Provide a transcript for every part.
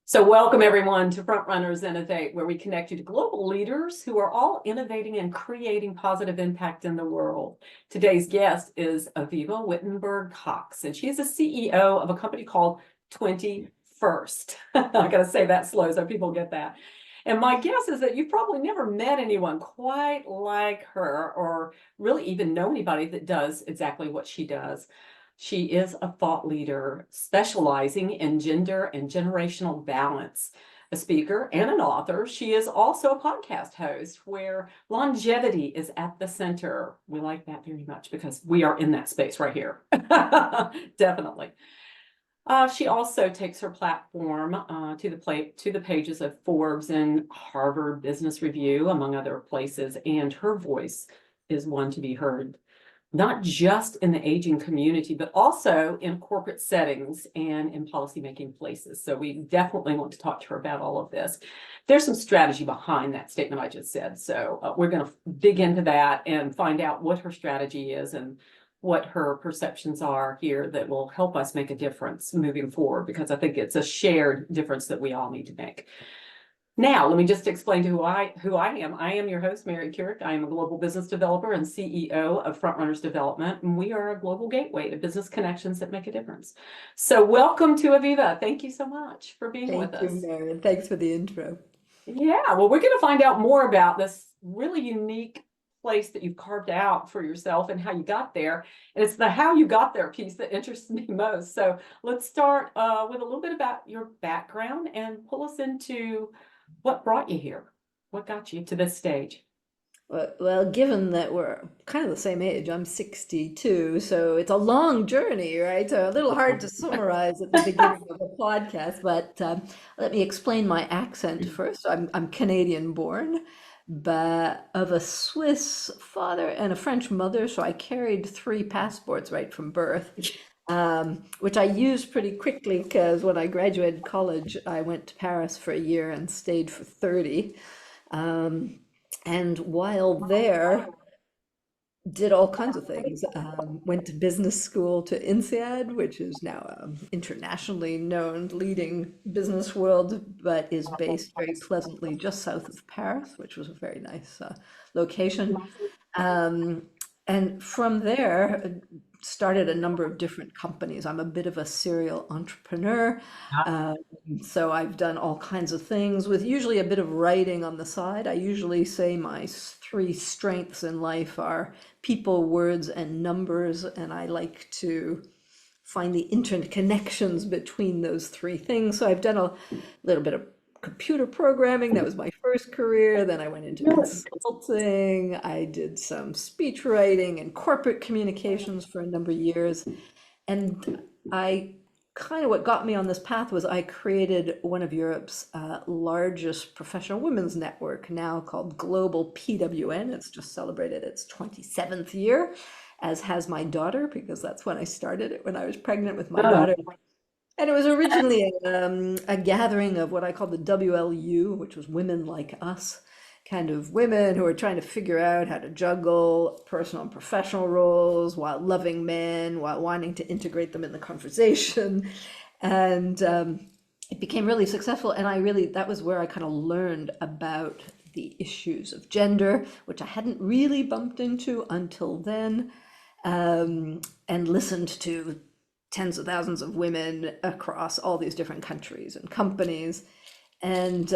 So welcome everyone to Frontrunners Innovate, where we connect you to global leaders who are all innovating and creating positive impact in the world. Today's guest is Avivah Wittenberg-Cox, and she is a CEO of a company called 21st. I gotta say that slow so people get that. And my guess is that you've probably never met anyone quite like her or really even know anybody that does exactly what she does. She is a thought leader specializing in gender and generational balance, a speaker and an author. She is also a podcast host where longevity is at the center. We like that very much because we are in that space right here. Definitely. She also takes her platform to the pages of Forbes and Harvard Business Review, among other places, and her voice is one to be heard not just in the aging community, but also in corporate settings and in policymaking places. So we definitely want to talk to her about all of this. There's some strategy behind that statement I just said. So we're going to dig into that and find out what her strategy is and what her perceptions are here that will help us make a difference moving forward, because I think it's a shared difference that we all need to make. Now, let me just explain to who I am. I am your host, Mary Keurig. I am a global business developer and CEO of Frontrunners Development, and we are a global gateway to business connections that make a difference. So welcome to Avivah. Thank you so much for being with Thank you, us. Mary. Thanks for the intro. Yeah, well, we're going to find out more about this really unique place that you've carved out for yourself and how you got there. And it's the how you got there piece that interests me most. So let's start with a little bit about your background and pull us into what brought you here? What got you to this stage? Well, given that we're kind of the same age, I'm 62, so it's a long journey, right? So a little hard to summarize at the beginning of a podcast, but let me explain my accent first. I'm Canadian born, but of a Swiss father and a French mother, so I carried three passports right from birth. Which I used pretty quickly because when I graduated college, I went to Paris for a year and stayed for 30. Um, and while there, did all kinds of things. Went to business school to INSEAD, which is now internationally known leading business world, but is based very pleasantly just south of Paris, which was a very nice location. Um, and from there, started a number of different companies. I'm a bit of a serial entrepreneur. Um, so I've done all kinds of things with usually a bit of writing on the side. I usually say my three strengths in life are people, words, and numbers. And I like to find the interconnections between those three things. So I've done a little bit of computer programming. That was my first career. Then I went into consulting. I did some speech writing and corporate communications for a number of years. And I kind of what got me on this path was I created one of Europe's largest professional women's network, now called Global PWN. It's just celebrated its 27th year, as has my daughter, because that's when I started it, when I was pregnant with my daughter. And it was originally a gathering of what I call the WLU, which was women like us, kind of women who are trying to figure out how to juggle personal and professional roles while loving men, while wanting to integrate them in the conversation. And it became really successful. And that was where I kind of learned about the issues of gender, which I hadn't really bumped into until then, and listened to tens of thousands of women across all these different countries and companies. And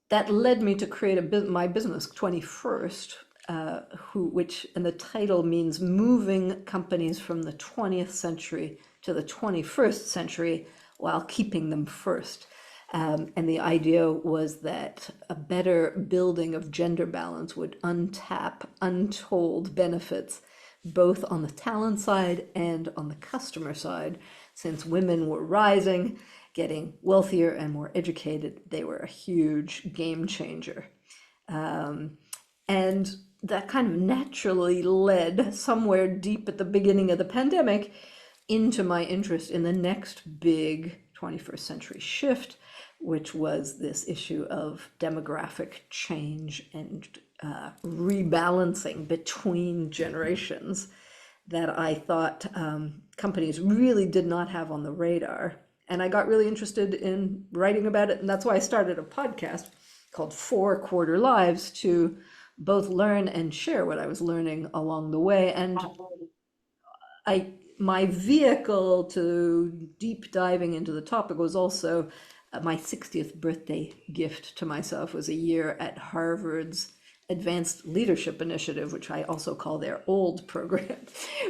that led me to create my business, 21st, and the title means moving companies from the 20th century to the 21st century while keeping them first. And the idea was that a better building of gender balance would untap untold benefits, both on the talent side and on the customer side. Since women were rising, getting wealthier and more educated, they were a huge game changer. And that kind of naturally led somewhere deep at the beginning of the pandemic into my interest in the next big 21st century shift, which was this issue of demographic change and rebalancing between generations that I thought companies really did not have on the radar. And I got really interested in writing about it. And that's why I started a podcast called 4 Quarter Lives to both learn and share what I was learning along the way. And my vehicle to deep diving into the topic was also my 60th birthday gift to myself was a year at Harvard's Advanced Leadership Initiative, which I also call their old program,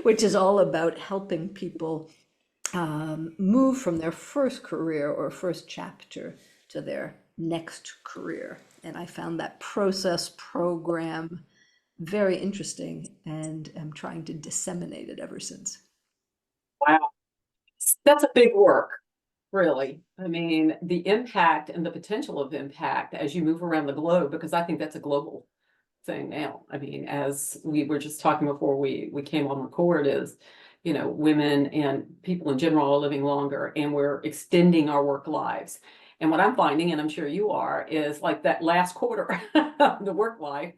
which is all about helping people move from their first career or first chapter to their next career. And I found that process program very interesting, and I'm trying to disseminate it ever since. Wow, that's a big work, really. I mean, the impact and the potential of impact as you move around the globe, because I think that's a global thing now. I mean, as we were just talking before we came on record, is, you know, women and people in general are living longer, and we're extending our work lives. And what I'm finding, and I'm sure you are, is like that last quarter of the work life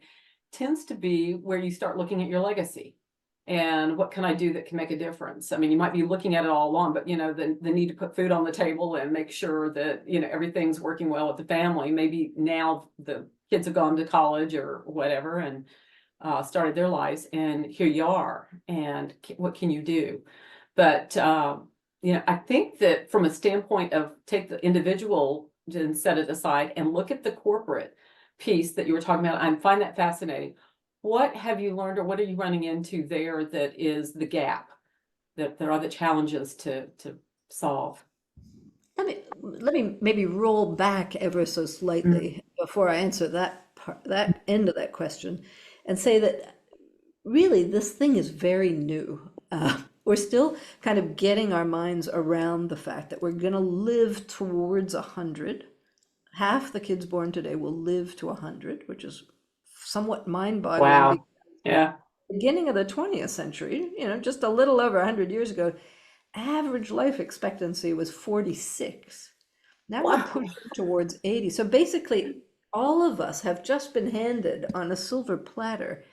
tends to be where you start looking at your legacy. And what can I do that can make a difference? I mean, you might be looking at it all along, but you know, the need to put food on the table and make sure that, you know, everything's working well with the family. Maybe now the kids have gone to college or whatever and started their lives, and here you are. And what can you do? But you know, I think that from a standpoint of take the individual and set it aside and look at the corporate piece that you were talking about, I find that fascinating. What have you learned, or what are you running into there that is the gap, that there are the challenges to solve? Let me maybe roll back ever so slightly before I answer that part, that end of that question, and say that really this thing is very new. We're still kind of getting our minds around the fact that we're going to live towards 100. Half the kids born today will live to 100, which is somewhat mind-boggling. Wow. Yeah. Beginning of the 20th century, you know, just a little over 100 years ago, average life expectancy was 46. Now we're Wow. pushing towards 80. So basically, all of us have just been handed on a silver platter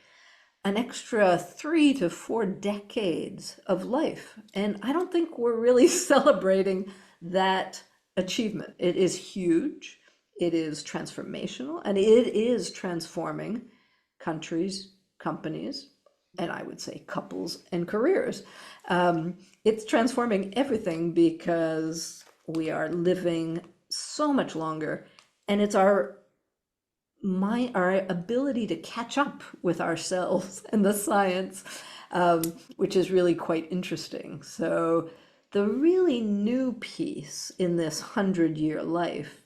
an extra 3 to 4 decades of life. And I don't think we're really celebrating that achievement. It is huge, it is transformational, and it is transforming countries, companies, and I would say couples and careers. It's transforming everything because we are living so much longer, and it's our ability to catch up with ourselves and the science, which is really quite interesting. So the really new piece in this 100-year life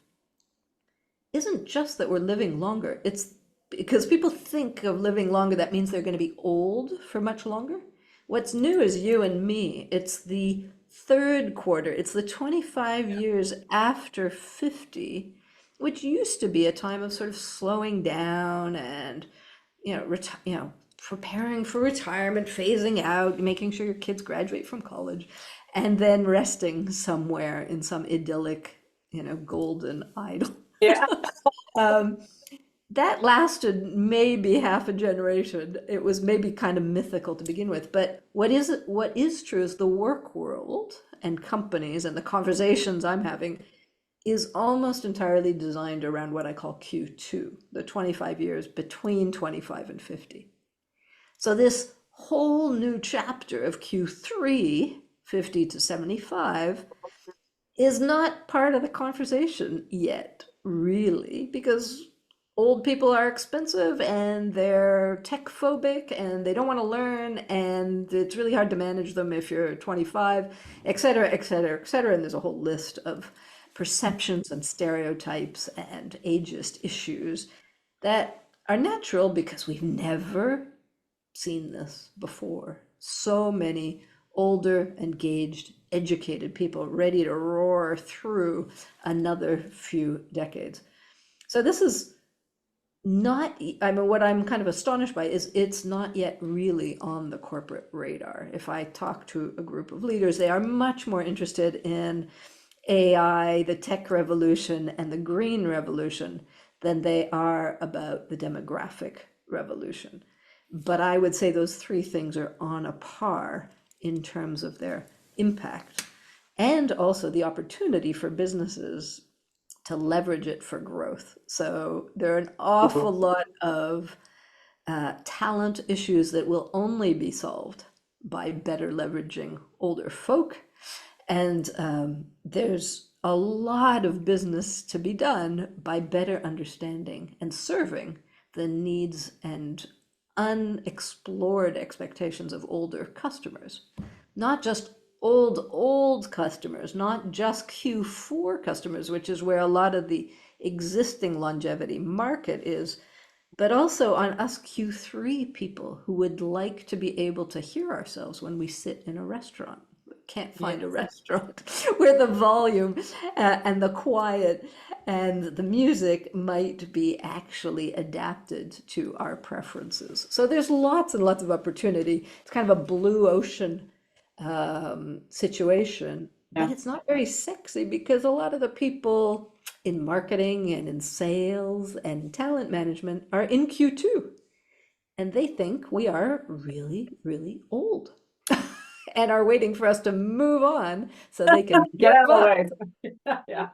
isn't just that we're living longer. It's because people think of living longer, that means they're going to be old for much longer. What's new is you and me. It's the third quarter. It's the 25 years after 50, which used to be a time of sort of slowing down and, you know, preparing for retirement, phasing out, making sure your kids graduate from college, and then resting somewhere in some idyllic, you know, golden idle. Yeah. That lasted maybe half a generation. It was maybe kind of mythical to begin with. But what is true is the work world and companies and the conversations I'm having is almost entirely designed around what I call Q2, the 25 years between 25 and 50. So this whole new chapter of Q3, 50 to 75, is not part of the conversation yet, really, because old people are expensive and they're tech phobic and they don't want to learn, and it's really hard to manage them if you're 25, et cetera, et cetera, et cetera. And there's a whole list of perceptions and stereotypes and ageist issues that are natural because we've never seen this before. So many older, engaged, educated people ready to roar through another few decades. So this is not, I mean, what I'm kind of astonished by is it's not yet really on the corporate radar. If I talk to a group of leaders, they are much more interested in AI, the tech revolution, and the green revolution than they are about the demographic revolution. But I would say those three things are on a par in terms of their impact. and also the opportunity for businesses to leverage it for growth. So there are an awful lot of talent issues that will only be solved by better leveraging older folk. And there's a lot of business to be done by better understanding and serving the needs and unexplored expectations of older customers. Not just old customers, not just Q4 customers, which is where a lot of the existing longevity market is, but also on us Q3 people who would like to be able to hear ourselves when we sit in a restaurant. Can't find a Yes. restaurant where the volume and the quiet and the music might be actually adapted to our preferences. So there's lots and lots of opportunity. It's kind of a blue ocean situation, but Yeah. it's not very sexy because a lot of the people in marketing and in sales and talent management are in Q2 and they think we are really, really old and are waiting for us to move on so they can Get out move of the up. way. Yeah.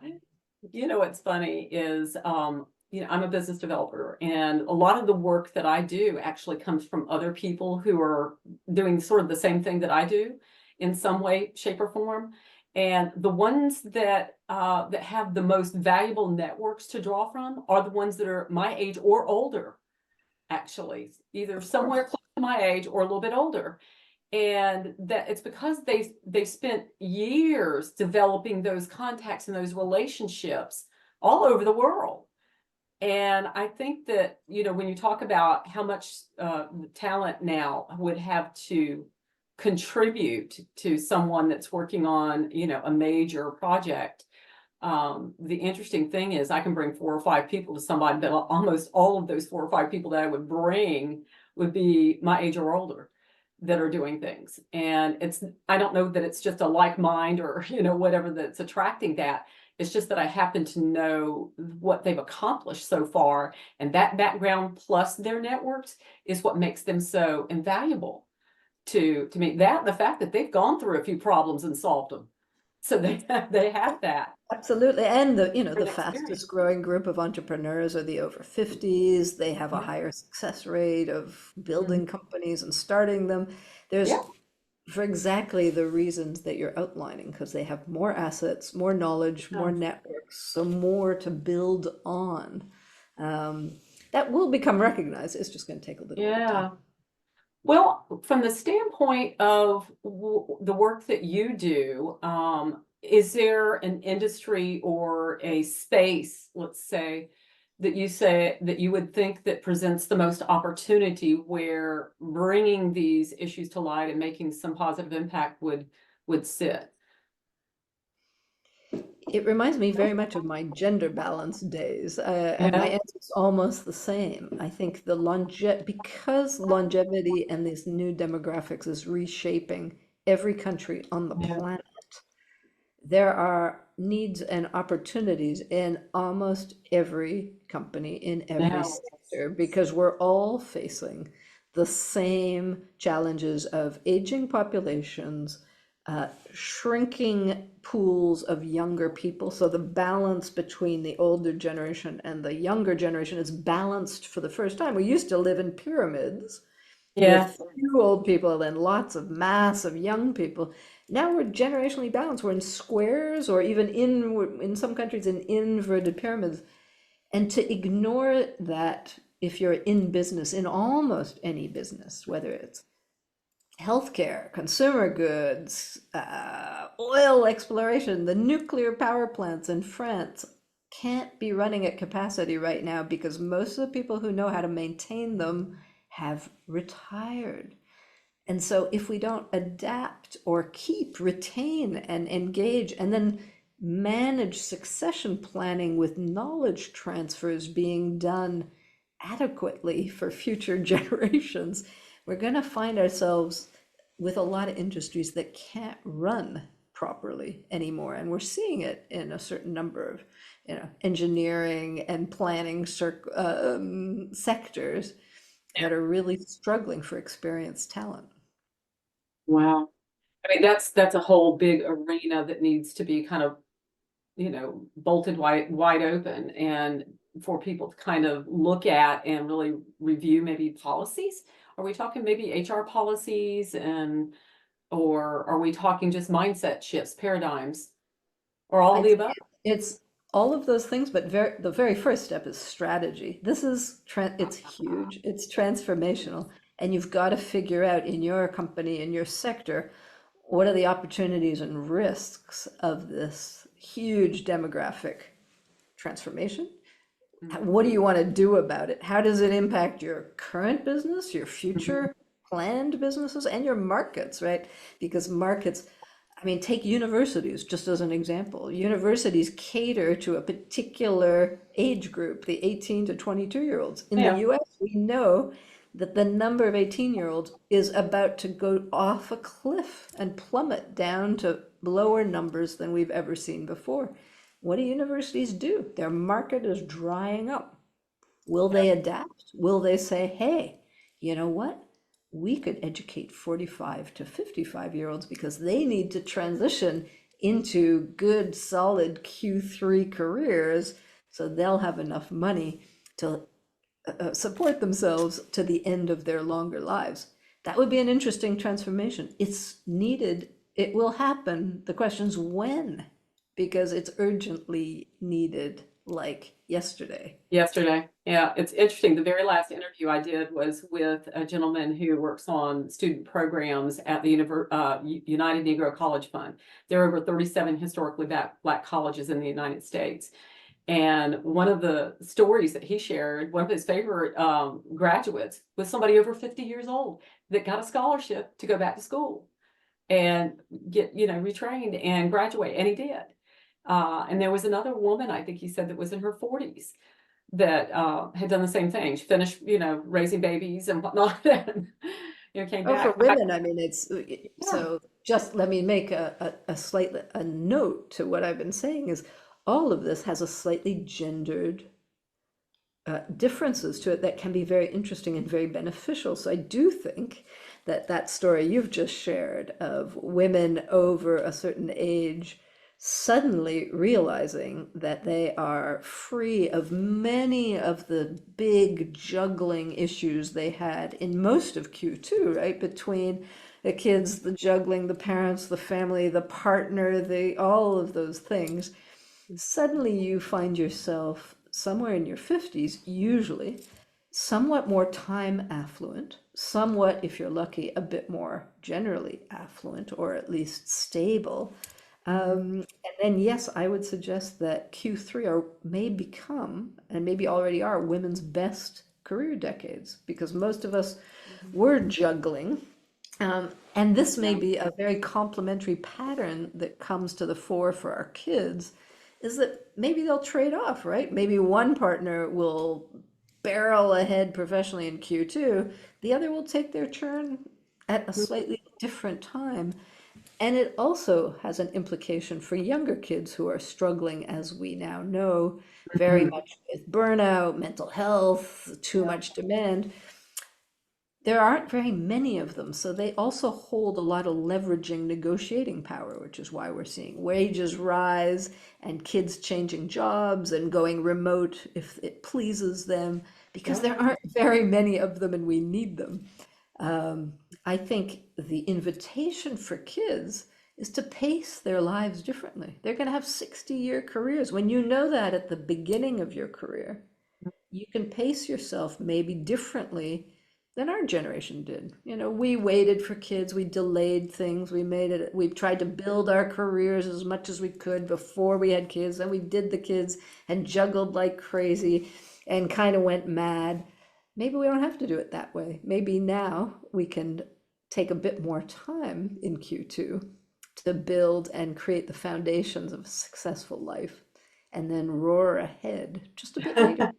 You know, what's funny is, I'm a business developer, and a lot of the work that I do actually comes from other people who are doing sort of the same thing that I do in some way, shape, or form. And the ones that have the most valuable networks to draw from are the ones that are my age or older, actually, either somewhere close to my age or a little bit older. And that it's because they spent years developing those contacts and those relationships all over the world. And I think that, when you talk about how much talent now would have to contribute to someone that's working on, a major project, the interesting thing is I can bring 4 or 5 people to somebody, but almost all of those 4 or 5 people that I would bring would be my age or older that are doing things. And I don't know that it's just a like mind or, whatever that's attracting that. It's just that I happen to know what they've accomplished so far. And that background plus their networks is what makes them so invaluable to me. That and the fact that they've gone through a few problems and solved them. So they have that Absolutely. And the experience. fastest growing group of entrepreneurs are the over 50s. They have a Yeah. higher success rate of Mhm. building companies and starting them. There's Yeah. for exactly the reasons that you're outlining, because they have more assets, more knowledge, more Yeah. networks, so more to build on. That will become recognized. It's just going to take a little bit of time. Yeah. Well, from the standpoint of the work that you do, is there an industry or a space, let's say that you would think that presents the most opportunity where bringing these issues to light and making some positive impact would sit? It reminds me very much of my gender balance days, and my Yeah. answer is almost the same. I think because longevity and these new demographics is reshaping every country on the Yeah. planet, there are needs and opportunities in almost every company in every Yeah. sector because we're all facing the same challenges of aging populations, shrinking pools of younger people. So the balance between the older generation and the younger generation is balanced for the first time. We used to live in pyramids Yeah. with few old people and lots of mass of young people. Now we're generationally balanced. We're in squares or even in some countries in inverted pyramids. And to ignore that if you're in business, in almost any business, whether it's healthcare, consumer goods, oil exploration, the nuclear power plants in France can't be running at capacity right now because most of the people who know how to maintain them have retired. And so if we don't adapt or keep, retain, and engage, and then manage succession planning with knowledge transfers being done adequately for future generations, we're going to find ourselves with a lot of industries that can't run properly anymore. And we're seeing it in a certain number of, engineering and planning sectors that are really struggling for experienced talent. Wow. I mean, that's a whole big arena that needs to be kind of, bolted wide open, and for people to kind of look at and really review maybe policies. Are we talking maybe HR policies, or are we talking just mindset shifts, paradigms, or all I of the think above? it's all of those things, but the very first step is strategy. This is it's huge, it's transformational, and you've got to figure out in your company, in your sector, what are the opportunities and risks of this huge demographic transformation? What do you want to do about it? How does it impact your current business, your Mhm. future planned businesses, and your markets, right? Because markets, I mean, take universities just as an example. Universities cater to a particular age group, the 18 to 22-year-olds. In the Yeah, US, we know that the number of 18-year-olds is about to go off a cliff and plummet down to lower numbers than we've ever seen before. What do universities do? Their market is drying up. Will yeah, they adapt? Will they say, hey, you know what? We could educate 45 to 55-year-olds because they need to transition into good, solid Q3 careers so they'll have enough money to support themselves to the end of their longer lives. That would be an interesting transformation. It's needed. It will happen. The question's when, because it's urgently needed, like yesterday. yesterday. Yeah, it's interesting. The very last interview I did was with a gentleman who works on student programs at the United Negro College Fund. There are over 37 historically black colleges in the United States. And one of the stories that he shared, one of his favorite graduates, was somebody over 50 years old that got a scholarship to go back to school and get, retrained and graduate, and he did. And there was another woman, I think he said, that was in her 40s that had done the same thing. She finished, raising babies and whatnot, and came Oh, for back. women, I mean, it's Yeah, so just let me make a slight a note to what I've been saying is all of this has a slightly gendered differences to it that can be very interesting and very beneficial. So I do think that that story you've just shared of women over a certain age suddenly realizing that they are free of many of the big juggling issues they had in most of Q2, right? Between the kids, the juggling, the parents, the family, the partner, the all of those things. Suddenly you find yourself somewhere in your 50s, usually somewhat more time affluent, somewhat, if you're lucky, a bit more generally affluent or at least stable. And then, yes, I would suggest that Q3 may become, and maybe already are, women's best career decades because most of us were juggling. And this may yeah, be a very complementary pattern that comes to the fore for our kids is that maybe they'll trade off, right? Maybe one partner will barrel ahead professionally in Q2, the other will take their turn at a slightly different time. And it also has an implication for younger kids who are struggling, as we now know, very mhm, much with burnout, mental health, too yeah, much demand. There aren't very many of them, so they also hold a lot of leveraging negotiating power, which is why we're seeing wages rise and kids changing jobs and going remote if it pleases them, because yeah, there aren't very many of them and we need them. I think the invitation for kids is to pace their lives differently. They're going to have 60-year careers. When you know that at the beginning of your career, you can pace yourself maybe differently than our generation did. We waited for kids, we delayed things, we tried to build our careers as much as we could before we had kids, then we did the kids and juggled like crazy and kind of went mad. Maybe we don't have to do it that way. Maybe now we can take a bit more time in Q2 to build and create the foundations of a successful life and then roar ahead just a bit later.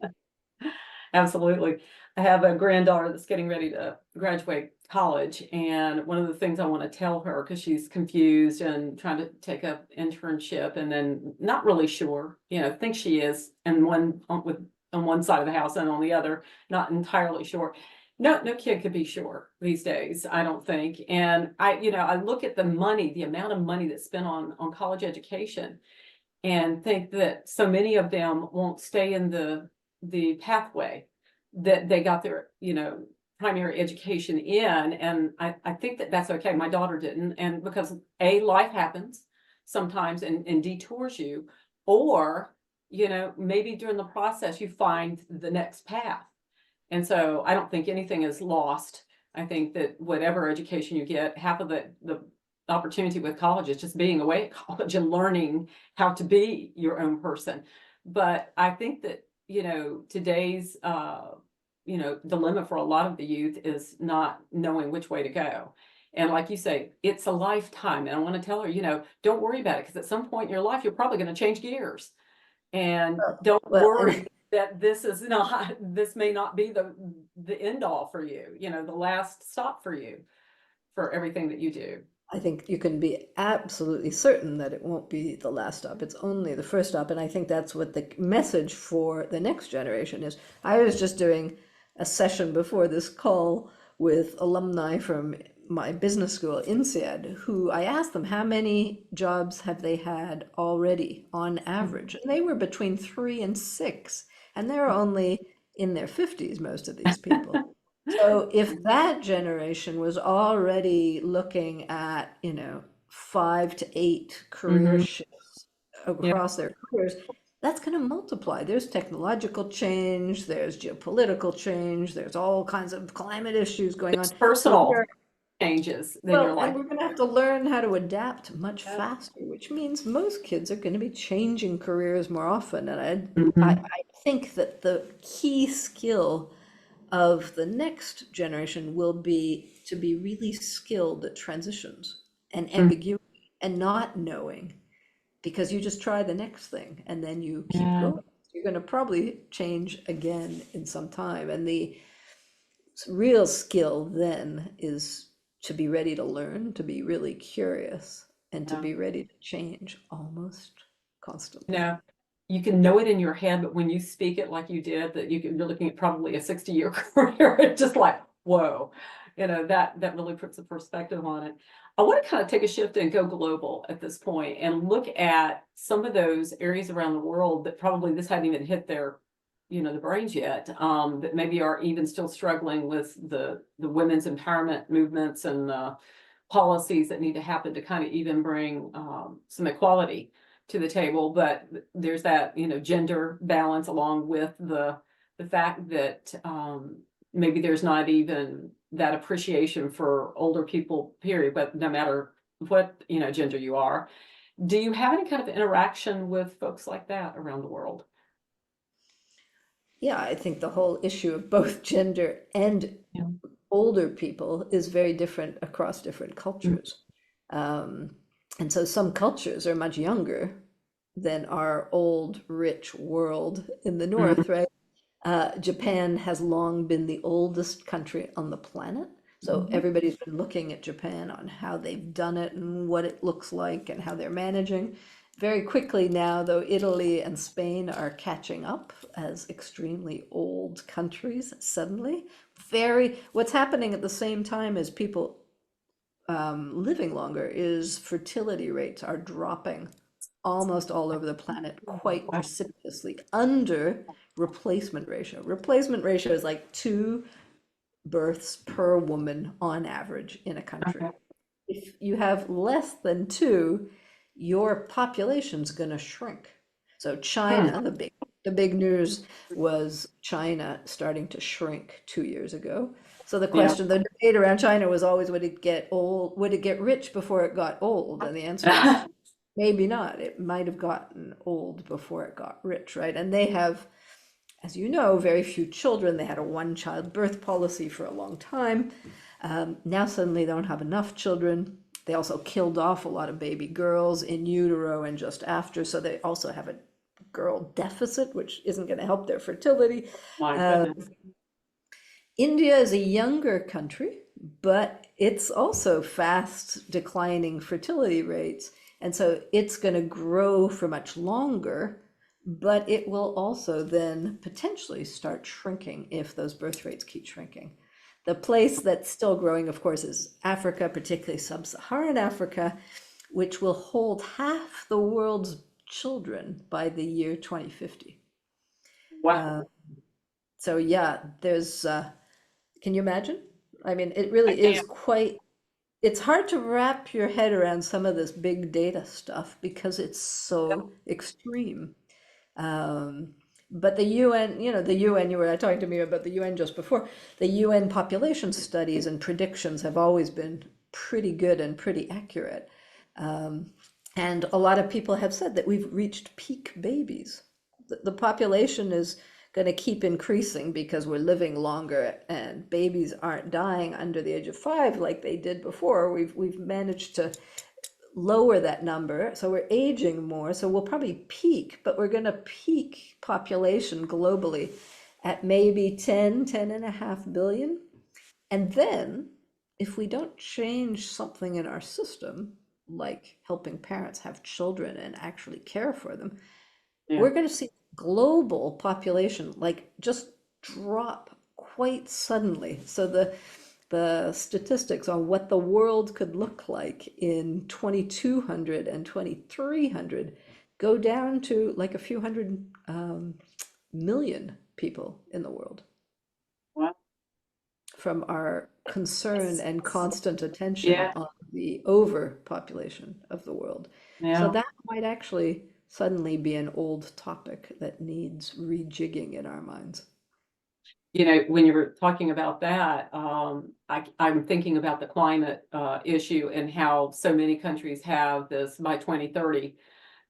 absolutely. I have a granddaughter that's getting ready to graduate college, and one of the things I want to tell her, because she's confused and trying to take a internship, and then not really sure, thinks she is, and on one side of the house and on the other, not entirely sure. No kid could be sure these days, I don't think. And I look at the money, the amount of money that's spent on college education, and think that so many of them won't stay in the pathway that they got their, primary education in. And I think that that's okay. My daughter didn't. And because life happens sometimes and detours you, or, maybe during the process, you find the next path. And so I don't think anything is lost. I think that whatever education you get, half of the opportunity with college is just being away at college and learning how to be your own person. But I think that, today's, dilemma for a lot of the youth is not knowing which way to go. And like you say, it's a lifetime. And I want to tell her, don't worry about it, because at some point in your life, you're probably going to change gears. And don't Well, worry that this may not be the end all for you, the last stop for you for everything that you do. I think you can be absolutely certain that it won't be the last stop. It's only the first stop. And I think that's what the message for the next generation is. I was just doing a session before this call with alumni from my business school, INSEAD, who I asked them how many jobs have they had already on average. And they were between 3 and 6. And they're only in their 50s, most of these people. So if that generation was already looking at, 5 to 8 career Mhm. shifts across their careers, that's going to multiply. There's technological change, there's geopolitical change, there's all kinds of climate issues going on. It's So personal changes in your and life. we're going to have to learn how to adapt much Yeah. faster, which means most kids are going to be changing careers more often. And I Mhm. think that the key skill of the next generation will be to be really skilled at transitions and Mm. ambiguity and not knowing, because you just try the next thing and then you keep Yeah. going. You're going to probably change again in some time. And the real skill then is to be ready to learn, to be really curious, and to Yeah. be ready to change almost constantly. No, you can know it in your head, but when you speak it like you did, that you're looking at probably a 60-year career, it's just like, whoa, that really puts a perspective on it. I want to kind of take a shift and go global at this point and look at some of those areas around the world that probably this hadn't even hit their, the brains yet, that maybe are even still struggling with the women's empowerment movements and policies that need to happen to kind of even bring some equality to the table. But there's that, gender balance, along with the fact that maybe there's not even that appreciation for older people, period, but no matter what, gender you are. Do you have any kind of interaction with folks like that around the world? Yeah, I think the whole issue of both gender and Yeah. older people is very different across different Mm. cultures. Um, and so some cultures are much younger than our old, rich world in the Mhm. north, right? Japan has long been the oldest country on the planet. So Mhm. everybody's been looking at Japan on how they've done it and what it looks like and how they're managing. Very quickly now, though, Italy and Spain are catching up as extremely old countries suddenly. What's happening at the same time as people living longer is fertility rates are dropping almost all over the planet quite Wow. precipitously under replacement ratio. Replacement ratio is like 2 births per woman on average in a country. Okay. If you have less than 2, your population's going to shrink. So Hmm. China, the big news was China starting to shrink 2 years ago. So Yeah. the debate around China was always, would it get old, would it get rich before it got old? And the answer is maybe not. It might have gotten old before it got rich, right? And they have, as you know, very few children. They had a one-child birth policy for a long time. Now suddenly they don't have enough children. They also killed off a lot of baby girls in utero and just after, so they also have a girl deficit, which isn't going to help their fertility. My Uh, goodness. India is a younger country, but it's also fast declining fertility rates. And so it's going to grow for much longer, but it will also then potentially start shrinking if those birth rates keep shrinking. The place that's still growing, of course, is Africa, particularly sub-Saharan Africa, which will hold half the world's children by the year 2050. Wow. So yeah, there's, can you imagine? I mean, it I really is can't. quite, it's hard to wrap your head around some of this big data stuff because it's so extreme. Um, but the UN, the UN, you were talking to me about the UN just before, the UN population studies and predictions have always been pretty good and pretty accurate. Um, and a lot of people have said that we've reached peak babies. The population is going to keep increasing because we're living longer and babies aren't dying under the age of 5 like they did before. We've managed to lower that number. So we're aging more. So we'll probably peak, but we're going to peak population globally at maybe 10.5 billion. And then if we don't change something in our system, like helping parents have children and actually care for them, Yeah. we're going to see global population like just drop quite suddenly. So the statistics on what the world could look like in 2200 and 2300 go down to like a few hundred million people in the world Wow. from our concern and constant attention Yeah. on the overpopulation of the world. So Yeah. that might actually suddenly be an old topic that needs rejigging in our minds. When you were talking about that, I'm thinking about the climate issue and how so many countries have this by 2030,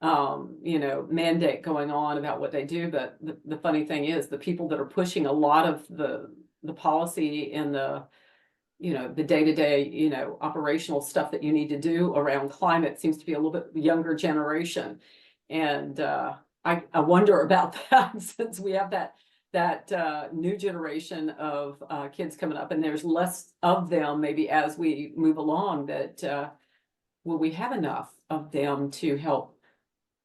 mandate going on about what they do. But the funny thing is, the people that are pushing a lot of the policy and the day-to-day, operational stuff that you need to do around climate seems to be a little bit younger generation. And I wonder about that since we have that new generation of kids coming up, and there's less of them maybe as we move along, that will we have enough of them to help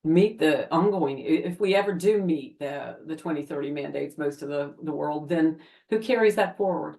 meet the ongoing, if we ever do meet the 2030 mandates, most of the world, then who carries that forward?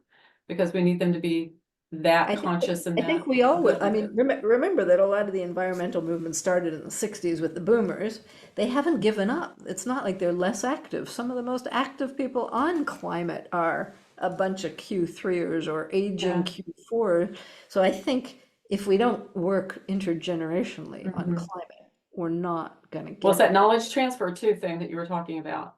Because we need them to be that I think conscious and I think that we all would. good I with mean, it. remember that a lot of the environmental movement started in the 60s with the boomers. They haven't given up. It's not like they're less active. Some of the most active people on climate are a bunch of Q3ers or aging Yeah. Q4. So I think if we don't work intergenerationally on Mhm. climate, we're not going to Well, it's get that it. knowledge transfer too thing that you were talking about,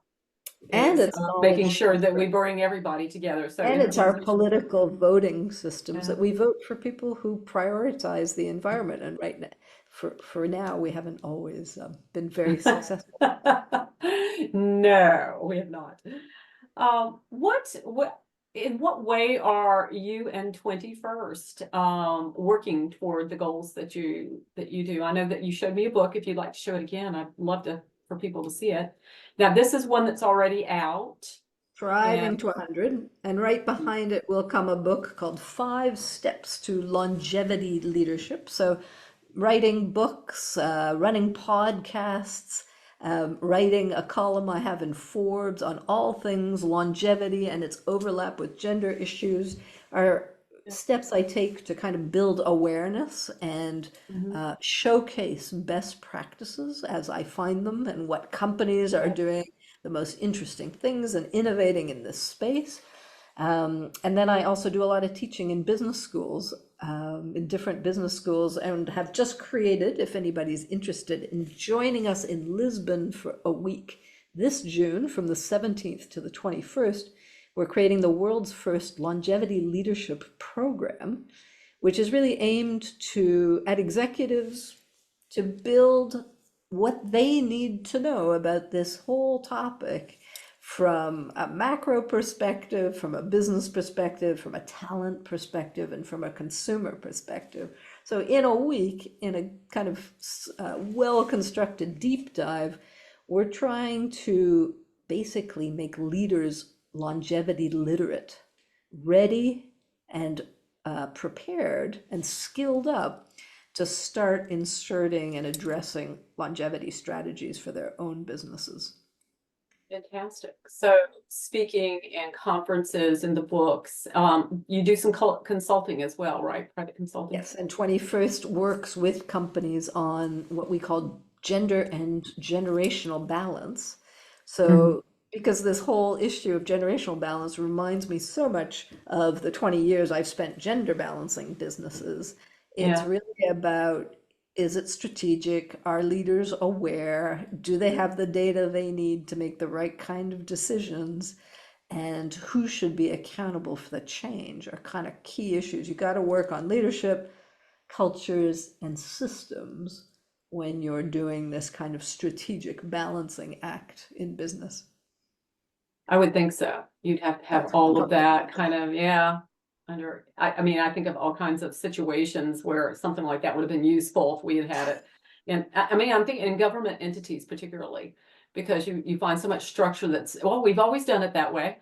And is it's making knowledge sure that transfer. we bring everybody together. So And in it's our organizations, political voting systems yeah. that we vote for people who prioritize the environment. And right now, for now, we haven't always been very successful. No, we have not. In what way are you and 21st working toward the goals that you do? I know that you showed me a book. If you'd like to show it again, I'd love for people to see it. Now, this is one that's already out, and Thriving to 100. And right behind it will come a book called 5 Steps to Longevity Leadership. So, writing books, running podcasts, writing a column I have in Forbes on all things longevity and its overlap with gender issues are steps I take to kind of build awareness and Mhm. showcase best practices as I find them and what companies are Yeah. doing the most interesting things and innovating in this space. And then I also do a lot of teaching in business schools, in different business schools, and have just created, if anybody's interested in joining us in Lisbon for a week this June from the 17th to the 21st, we're creating the world's first longevity leadership program, which is really aimed at executives to build what they need to know about this whole topic from a macro perspective, from a business perspective, from a talent perspective, and from a consumer perspective. So in a week, in a kind of well-constructed deep dive, we're trying to basically make leaders longevity literate, ready and prepared and skilled up to start inserting and addressing longevity strategies for their own businesses. Fantastic. So speaking and conferences and the books, you do some consulting as well, right? Private consulting. Yes, and 21st works with companies on what we call gender and generational balance. Mhm. So, because this whole issue of generational balance reminds me so much of the 20 years I've spent gender balancing businesses. It's Yeah. really about, is it strategic? Are leaders aware? Do they have the data they need to make the right kind of decisions? And who should be accountable for the change are kind of key issues. You got to work on leadership, cultures, and systems when you're doing this kind of strategic balancing act in business. I would think so. You'd have to have That's all of part of that it. kind of, yeah. I mean, I think of all kinds of situations where something like that would have been useful if we had had it. And I mean, I'm thinking in government entities particularly, because you find so much structure that's, well, we've always done it that way.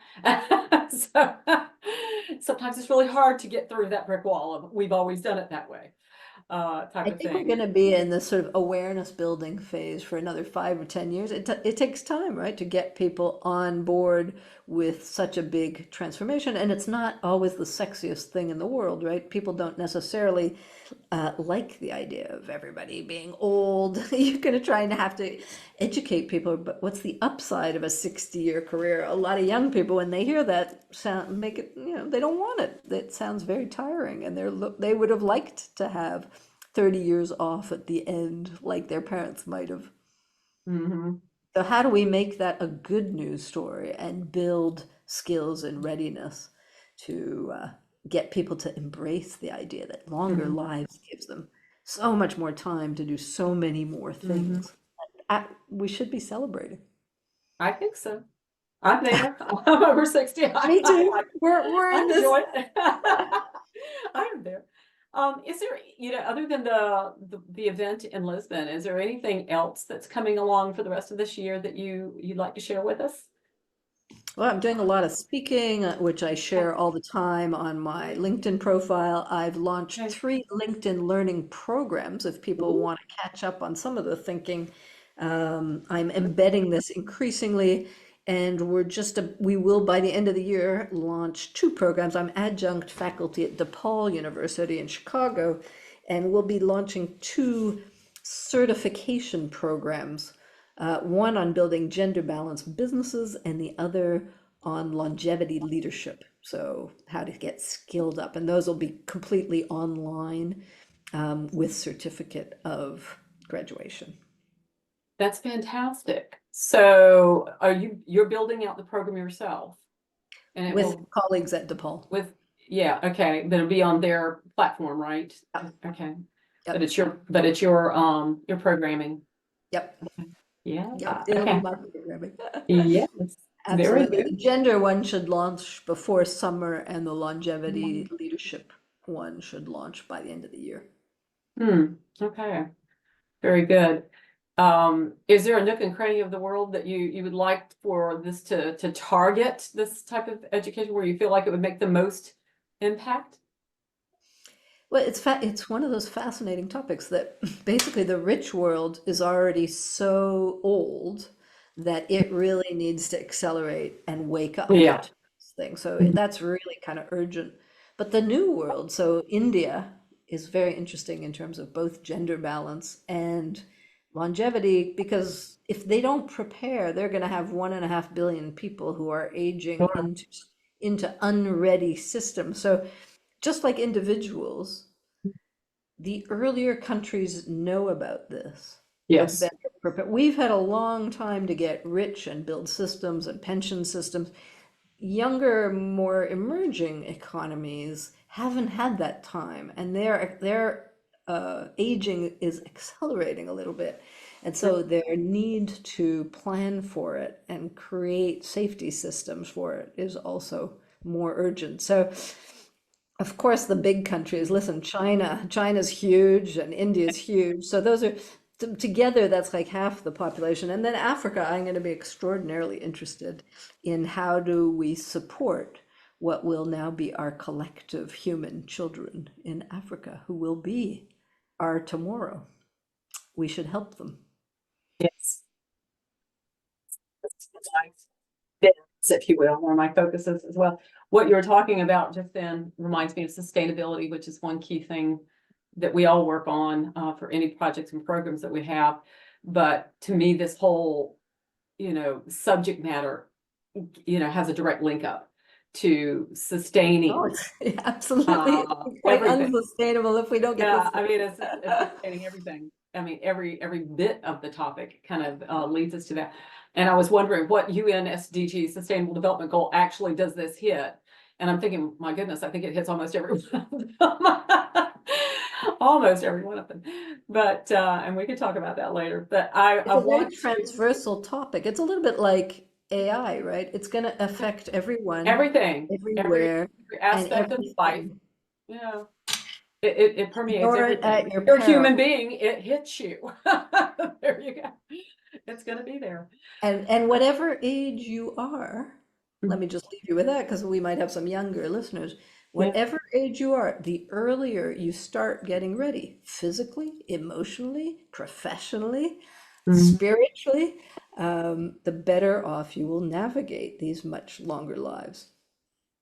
So sometimes it's really hard to get through that brick wall of we've always done it that way, type I of think we're thing. going to be in this sort of awareness building phase for another 5 or 10 years. It takes time, right, to get people on board with such a big transformation. And it's not always the sexiest thing in the world, right? People don't necessarily like the idea of everybody being old. You're going to try and have to educate people, but what's the upside of a 60-year career? A lot of young people, when they hear that, sound make it, they don't want it. It sounds very tiring, and they would have liked to have 30 years off at the end, like their parents might have. Hmm. So how do we make that a good news story and build skills and readiness to get people to embrace the idea that longer Hmm. lives gives them so much more time to do so many more Hmm. things? We should be celebrating. I think so. I'm there. I'm over 60. Me I too. like We're I in this. enjoy it. I am there. Is there, other than the event in Lisbon, is there anything else that's coming along for the rest of this year that you'd like to share with us? Well, I'm doing a lot of speaking, which I Okay. share all the time on my LinkedIn profile. I've launched Okay. 3 LinkedIn learning programs if people Ooh. want to catch up on some of the thinking. I'm embedding this increasingly, and we will, by the end of the year, launch 2 programs. I'm adjunct faculty at DePaul University in Chicago, and we'll be launching 2 certification programs, one on building gender balanced businesses and the other on longevity leadership. So how to get skilled up. And those will be completely online, with certificate of graduation. That's fantastic. So you're building out the program yourself, and it With will colleagues at DePaul. with, yeah, okay, but it'll be on their platform, right? Yep, Okay. But yep, it's your programming. yep, Yeah, yep. It'll be okay. my programming. Yes, very Absolutely. good. The gender one should launch before summer, and the longevity Hmm. leadership one should launch by the end of the year. Okay, very good. Is there a nook and cranny of the world that you would like for this to target this type of education where you feel like it would make the most impact? Well, it's one of those fascinating topics that basically the rich world is already so old that it really needs to accelerate and wake up Yeah. to this thing. So that's really kind of urgent. But the new world, so India is very interesting in terms of both gender balance and longevity, because if they don't prepare, they're going to have 1.5 billion people who are aging Sure. into unready systems. So just like individuals, the earlier countries know about this, the Yes. better prepared. We've had a long time to get rich and build systems and pension systems. Younger, more emerging economies haven't had that time, and their aging is accelerating a little bit. And so their need to plan for it and create safety systems for it is also more urgent. So of course, the big countries, listen, China's huge and India's huge. So those are together, that's like half the population. And then Africa, I'm going to be extraordinarily interested in how do we support what will now be our collective human children in Africa, who will be our tomorrow. We should help them. Yes. my bits, if you will, or my focuses as well. What you were talking about just then reminds me of sustainability, which is one key thing that we all work on for any projects and programs that we have. But to me, this whole, subject matter, has a direct link up to sustaining Oh, it's absolutely quite everything. unsustainable if we don't get Yeah, this. I mean, it's sustaining everything. I mean, every bit of the topic kind of leads us to that. And I was wondering what UN SDG Sustainable Development Goal actually does this hit? And I'm thinking, my goodness, I think it hits almost every one of them. Almost every one of them. But and we could talk about that later. But I It's a very want to transversal topic. It's a little bit like AI, right? It's going to affect everyone, everything, every everywhere, and aspect of life. everything. Yeah. It permeates Ignore it everything. at your You're a peril. human being, it hits you. There you go. It's gonna be there. And whatever age you are, let me just leave you with that because we might have some younger listeners. Yeah. Whatever age you are, the earlier you start getting ready, physically, emotionally, professionally, spiritually, the better off you will navigate these much longer lives.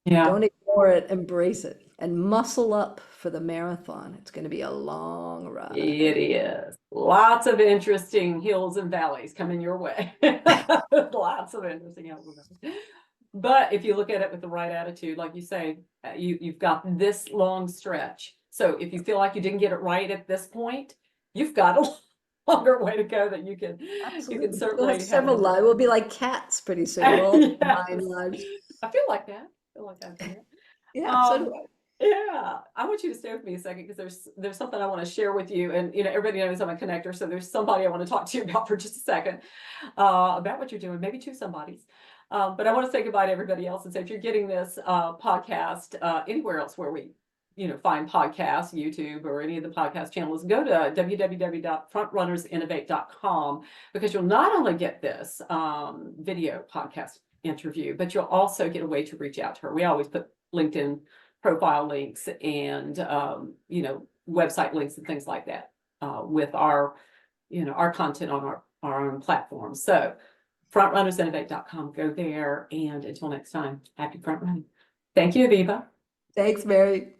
Yeah, Don't ignore it, embrace it, and muscle up for the marathon. It's going to be a long ride. it is. Lots of interesting hills and valleys coming your way. Lots of interesting hills and valleys. But if you look at it with the right attitude, like you say, you've got this long stretch. So if you feel like you didn't get it right at this point, you've got a longer way to go that you can Absolutely. certainly We'll have several lives. We'll be like cats pretty soon. We'll all have 9 lives. I feel like that. I feel like I've done it. Yeah, so do I. Yeah, I want you to stay with me a second because there's something I want to share with you, and everybody knows I'm a connector, so there's somebody I want to talk to you about for just a second about what you're doing, maybe two somebodies. But I want to say goodbye to everybody else and say if you're getting this podcast anywhere else where we find podcasts, YouTube or any of the podcast channels, go to www.frontrunnersinnovate.com because you'll not only get this video podcast interview, but you'll also get a way to reach out to her. We always put LinkedIn profile links and website links and things like that with our content on our own platform. So frontrunnersinnovate.com, go there, and until next time, happy front running. Thank you, Avivah. Thanks, Mary.